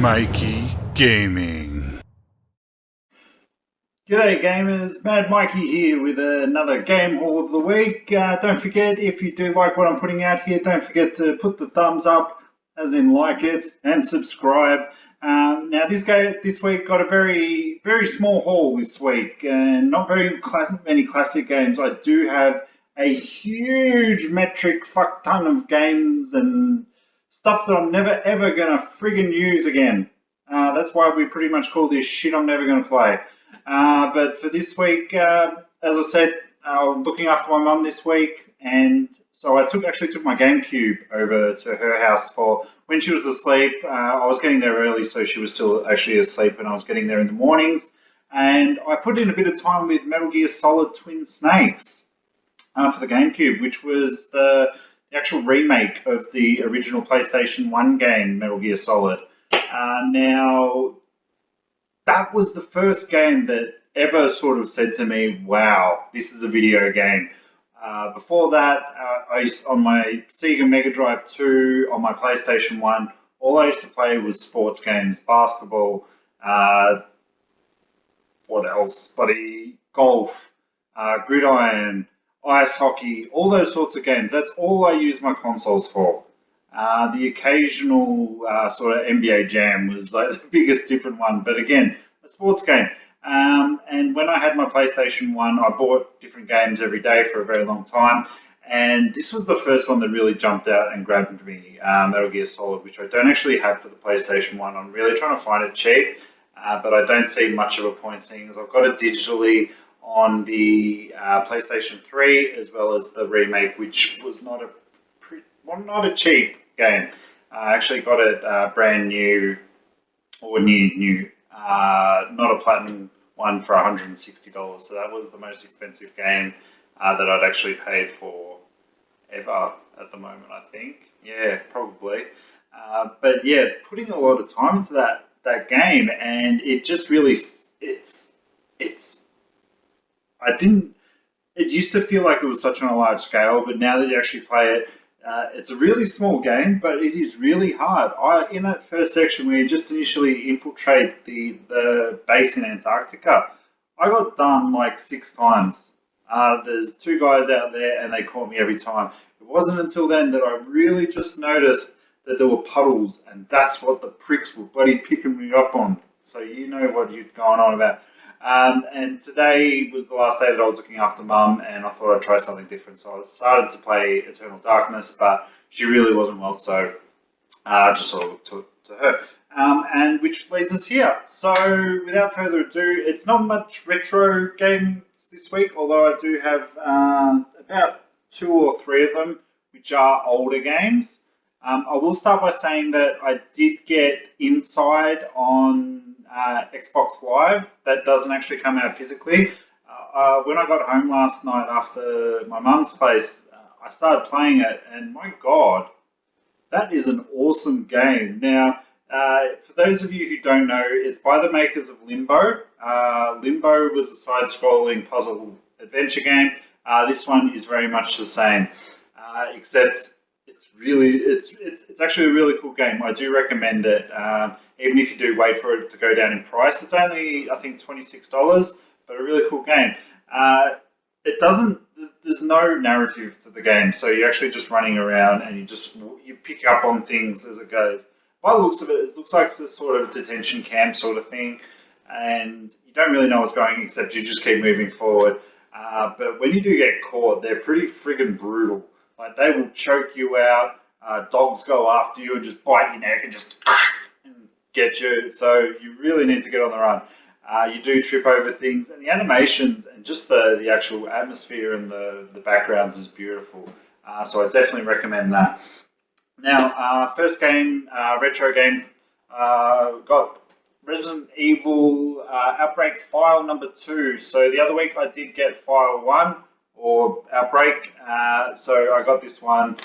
Mikeey Gaming. G'day gamers, MadMikeey here with another game haul of the week. Don't forget, if you do like what I'm putting out here, don't forget to put the thumbs up, as in like it, and subscribe. Now this week got a very small haul this week, and not many classic games. I do have a huge metric fuck ton of games and stuff that I'm never ever gonna friggin' use again. That's why we pretty much call this shit I'm never gonna play. But for this week, as I said, I'm looking after my mum this week, and so I actually took my GameCube over to her house for when she was asleep. I was getting there early, so she was still actually asleep, and I was getting there in the mornings. And I put in a bit of time with Metal Gear Solid Twin Snakes for the GameCube, which was the actual remake of the original PlayStation 1 game, Metal Gear Solid. Now, that was the first game that ever sort of said to me, wow, this is a video game. Before that, on my Sega Mega Drive 2, on my PlayStation 1, all I used to play was sports games, basketball, what else, buddy, golf, gridiron, ice hockey, all those sorts of games. That's all I use my consoles for. The occasional sort of NBA Jam was like the biggest different one, but again, a sports game. And when I had my PlayStation 1, I bought different games every day for a very long time, and this was the first one that really jumped out and grabbed me, Metal Gear Solid, which I don't actually have for the PlayStation 1. I'm really trying to find it cheap, but I don't see much of a point seeing as I've got it digitally on the PlayStation 3 as well as the remake, which was not a cheap game. I actually got it brand new, or new, not a platinum one, for $160. So that was the most expensive game that I'd actually paid for ever at the moment, I think. Yeah, probably. But yeah, putting a lot of time into that game, and it just really, it used to feel like it was such on a large scale, but now that you actually play it, it's a really small game, but it is really hard. In that first section where you just initially infiltrate the base in Antarctica, I got done like 6 times. There's 2 guys out there, and they caught me every time. It wasn't until then that I really just noticed that there were puddles, and that's what the pricks were bloody picking me up on. So you know what you're going on about. And today was the last day that I was looking after Mum, and I thought I'd try something different. So I started to play Eternal Darkness, but she really wasn't well, so just sort of looked to her. And which leads us here. So without further ado, it's not much retro games this week, although I do have about 2 or 3 of them, which are older games. I will start by saying that I did get Inside on Xbox Live. That doesn't actually come out physically. When I got home last night after my mum's place, I started playing it, and my God, that is an awesome game. Now, for those of you who don't know, it's by the makers of Limbo. Limbo was a side-scrolling puzzle adventure game. This one is very much the same, except it's actually a really cool game. I do recommend it, even if you do wait for it to go down in price. It's only, I think, $26, but a really cool game. It doesn't. There's no narrative to the game, so you're actually just running around and you pick up on things as it goes. By the looks of it, it looks like it's a sort of detention camp sort of thing, and you don't really know what's going on except you just keep moving forward. But when you do get caught, they're pretty friggin' brutal. Like, they will choke you out. Dogs go after you and just bite your neck and just get you. So you really need to get on the run. You do trip over things, and the animations and just the actual atmosphere and the backgrounds is beautiful. So I definitely recommend that. Now, first game, retro game, got Resident Evil Outbreak File number 2. So the other week I did get File 1, or Outbreak, so I got this one.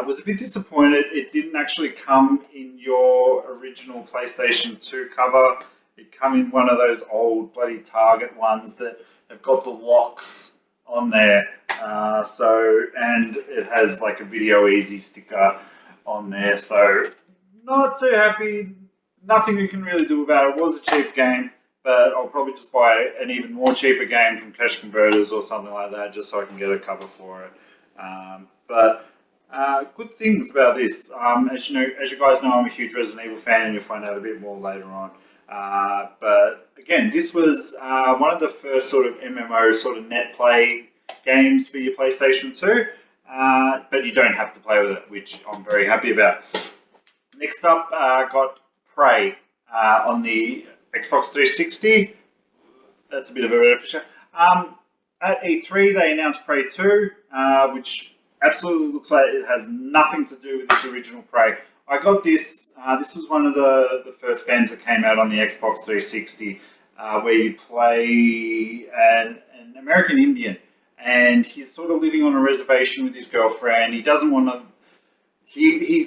Was a bit disappointed it didn't actually come in your original PlayStation 2 cover. It come in one of those old bloody Target ones that have got the locks on there. And it has like a Video Easy sticker on there. So not too happy nothing you can really do about it. It was a cheap game, but I'll probably just buy an even more cheaper game from Cash Converters or something like that, just so I can get a cover for it. But good things about this. As you guys know, I'm a huge Resident Evil fan, and you'll find out a bit more later on. But again, this was one of the first sort of MMO sort of net play games for your PlayStation 2, but you don't have to play with it, which I'm very happy about. Next up, got Prey on the Xbox 360. That's a bit of a repetition. At E3, they announced Prey 2, which absolutely looks like it has nothing to do with this original Prey. I got this. This was one of the first games that came out on the Xbox 360, where you play an American Indian, and he's sort of living on a reservation with his girlfriend. He doesn't want to. He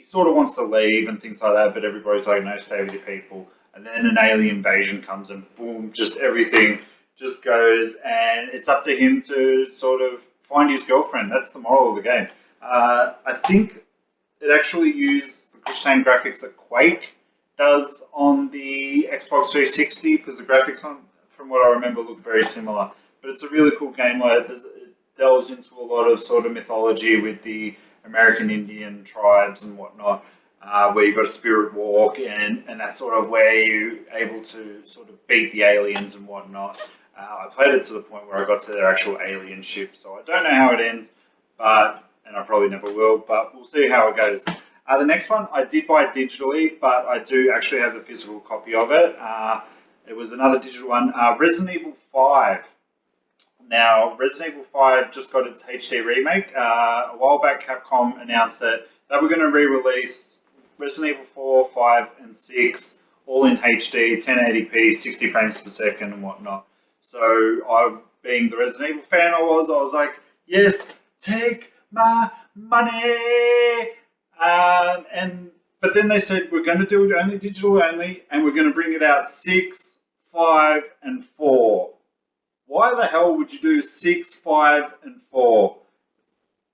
sort of wants to leave and things like that, but everybody's like, no, stay with your people. And then an alien invasion comes, and boom, just everything just goes, and it's up to him to sort of find his girlfriend. That's the moral of the game. I think it actually used the same graphics that Quake does on the Xbox 360, because the graphics from what I remember, look very similar. But it's a really cool game. Like, it delves into a lot of sort of mythology with the American Indian tribes and whatnot, where you've got a spirit walk, and that's sort of where you're able to sort of beat the aliens and whatnot. I played it to the point where I got to their actual alien ship, so I don't know how it ends, and I probably never will, but we'll see how it goes. The next one, I did buy it digitally, but I do actually have the physical copy of it. It was another digital one, Resident Evil 5. Now, Resident Evil 5 just got its HD remake. A while back, Capcom announced that they were going to re-release Resident Evil 4, 5, and 6, all in HD, 1080p, 60 frames per second, and whatnot. So, being the Resident Evil fan I was like, yes, take my money. But then they said, we're going to do it only digital only, and we're going to bring it out 6, 5, and 4. Why the hell would you do 6, 5, and 4?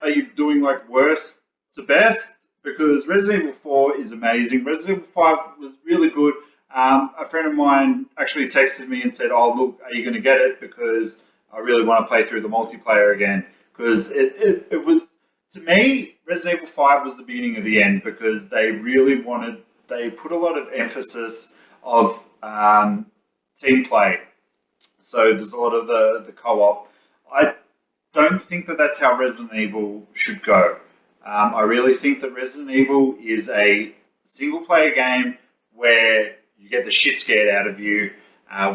Are you doing like worst to best? Because Resident Evil 4 is amazing. Resident Evil 5 was really good. A friend of mine actually texted me and said, oh, look, are you going to get it? Because I really want to play through the multiplayer again. Because it was, to me, Resident Evil 5 was the beginning of the end, because they put a lot of emphasis of team play. So there's a lot of the co-op. I don't think that that's how Resident Evil should go. I really think that Resident Evil is a single-player game where you get the shit scared out of you,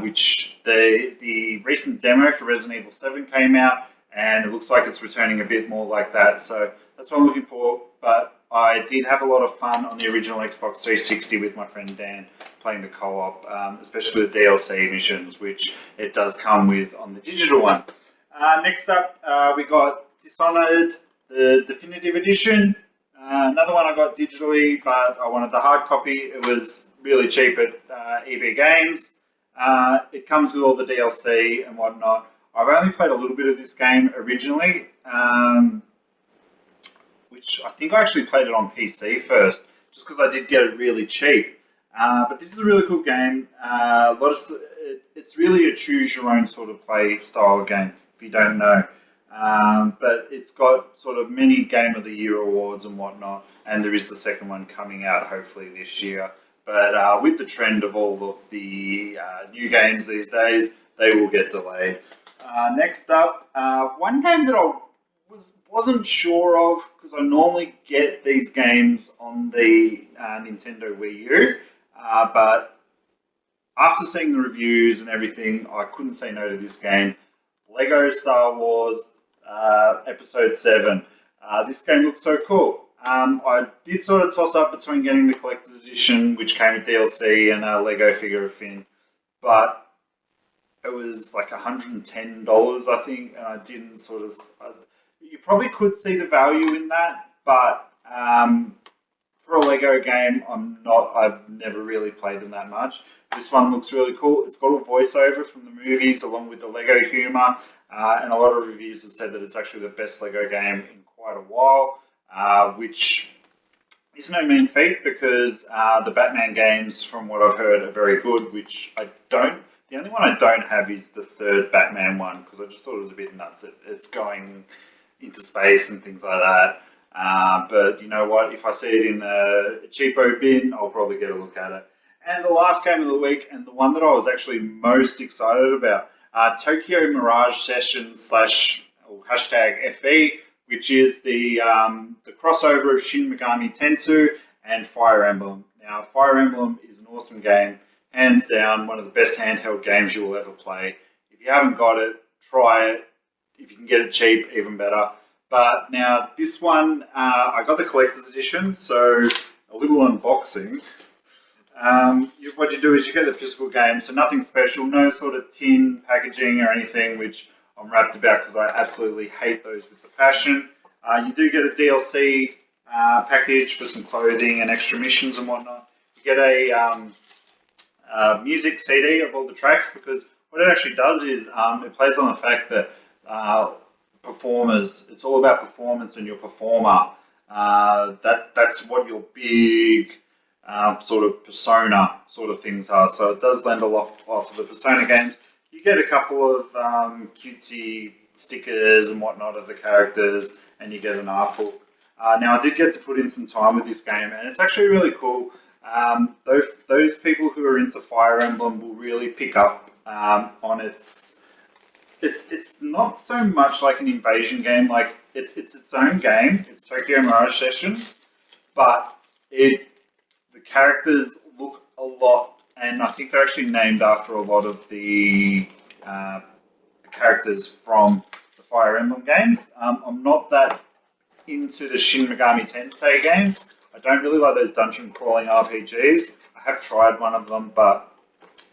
which the recent demo for Resident Evil 7 came out, and it looks like it's returning a bit more like that. So that's what I'm looking for. But I did have a lot of fun on the original Xbox 360 with my friend Dan playing the co-op, especially the DLC missions, which it does come with on the digital one. Next up, we got Dishonored, the Definitive Edition. Another one I got digitally, but I wanted the hard copy. It was really cheap at EB Games. It comes with all the DLC and whatnot. I've only played a little bit of this game originally, which I think I actually played it on PC first, just because I did get it really cheap. But this is a really cool game. It's really a choose your own sort of play style game, if you don't know. But it's got sort of many Game of the Year awards and whatnot, and there is the second one coming out hopefully this year. But with the trend of all of the new games these days, they will get delayed. Next up, one game that I wasn't sure of, because I normally get these games on the Nintendo Wii U, but after seeing the reviews and everything, I couldn't say no to this game. Lego Star Wars Episode 7. This game looks so cool. I did sort of toss up between getting the collector's edition, which came with DLC, and a Lego figure of Finn, but it was like $110, I think, and I didn't sort of. You probably could see the value in that, but for a Lego game, I've never really played them that much. This one looks really cool. It's got a voiceover from the movies along with the Lego humor, and a lot of reviews have said that it's actually the best Lego game in quite a while, which It's no mean feat because the Batman games, from what I've heard, are very good, which I don't. The only one I don't have is the third Batman one because I just thought it was a bit nuts. It's going into space and things like that. But you know what? If I see it in the cheapo bin, I'll probably get a look at it. And the last game of the week, and the one that I was actually most excited about, Tokyo Mirage Sessions slash or hashtag FE, which is the crossover of Shin Megami Tensei and Fire Emblem. Now, Fire Emblem is an awesome game, hands down, one of the best handheld games you will ever play. If you haven't got it, try it. If you can get it cheap, even better. But now this one, I got the collector's edition, so a little unboxing. What you do is you get the physical game, so nothing special, no sort of tin packaging or anything, which I'm wrapped about because I absolutely hate those with the passion. You do get a DLC package for some clothing and extra missions and whatnot. You get a music CD of all the tracks because what it actually does is it plays on the fact that performers, it's all about performance and your performer. That's what your big sort of persona sort of things are. So it does lend a lot off of the persona games. You get a couple of cutesy stickers and whatnot of the characters, and you get an art book. Now I did get to put in some time with this game, and it's actually really cool. Those people who are into Fire Emblem will really pick up on its. It's not so much like an invasion game. Like it's its own game. It's Tokyo Mirage Sessions, but the characters look a lot, and I think they're actually named after a lot of the characters from the Fire Emblem games. I'm not that into the Shin Megami Tensei games. I don't really like those dungeon crawling RPGs. I have tried one of them, but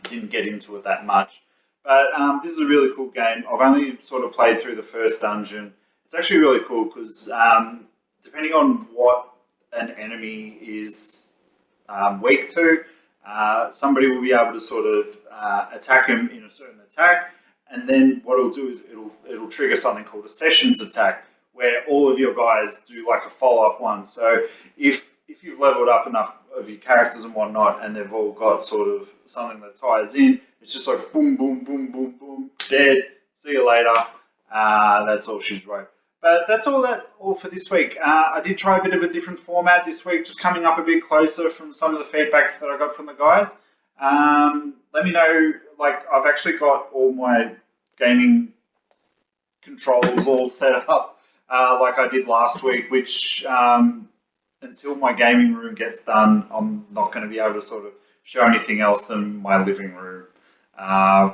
didn't get into it that much. But this is a really cool game. I've only sort of played through the first dungeon. It's actually really cool because depending on what an enemy is weak to, somebody will be able to sort of attack him in a certain attack, and then what it'll do is it'll trigger something called a sessions attack, where all of your guys do like a follow-up one. So if you've leveled up enough of your characters and whatnot, and they've all got sort of something that ties in, it's just like boom, boom, boom, boom, boom, dead. See you later. That's all she's wrote. But that's all for this week. I did try a bit of a different format this week, just coming up a bit closer from some of the feedback that I got from the guys. Let me know. Like I've actually got all my gaming controls all set up like I did last week, which until my gaming room gets done, I'm not going to be able to sort of show anything else than my living room,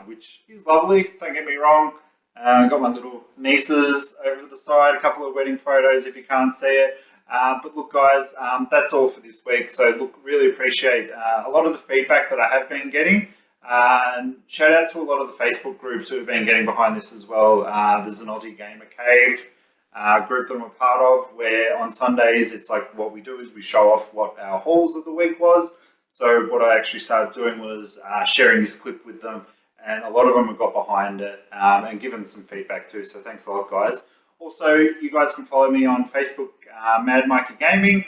which is lovely, don't get me wrong. Got my little nieces over to the side, a couple of wedding photos if you can't see it. But look guys, that's all for this week. So look, really appreciate a lot of the feedback that I have been getting. And shout out to a lot of the Facebook groups who have been getting behind this as well. There's an Aussie Gamer Cave group that I'm a part of, where on Sundays it's like what we do is we show off what our hauls of the week was. So what I actually started doing was sharing this clip with them, and a lot of them have got behind it and given some feedback too. So thanks a lot, guys. Also, you guys can follow me on Facebook, MadMikeey Gaming,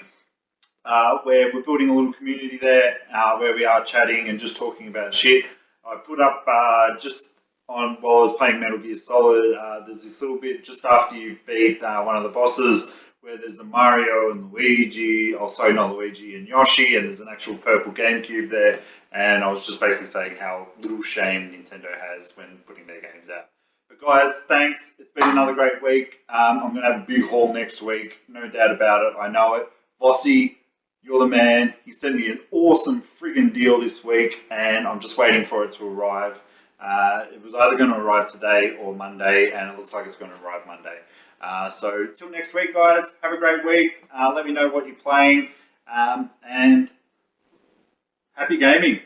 where we're building a little community there where we are chatting and just talking about shit. I put up just on while I was playing Metal Gear Solid, there's this little bit just after you beat one of the bosses where there's a Mario and Luigi, sorry, not Luigi, and Yoshi, and there's an actual purple GameCube there, and I was just basically saying how little shame Nintendo has when putting their games out. But guys, thanks. It's been another great week. I'm going to have a big haul next week, no doubt about it. I know it. Bossy, you're the man. He sent me an awesome friggin' deal this week, and I'm just waiting for it to arrive. It was either going to arrive today or Monday, and it looks like it's going to arrive Monday. So till next week, guys, have a great week. Let me know what you're playing, and happy gaming.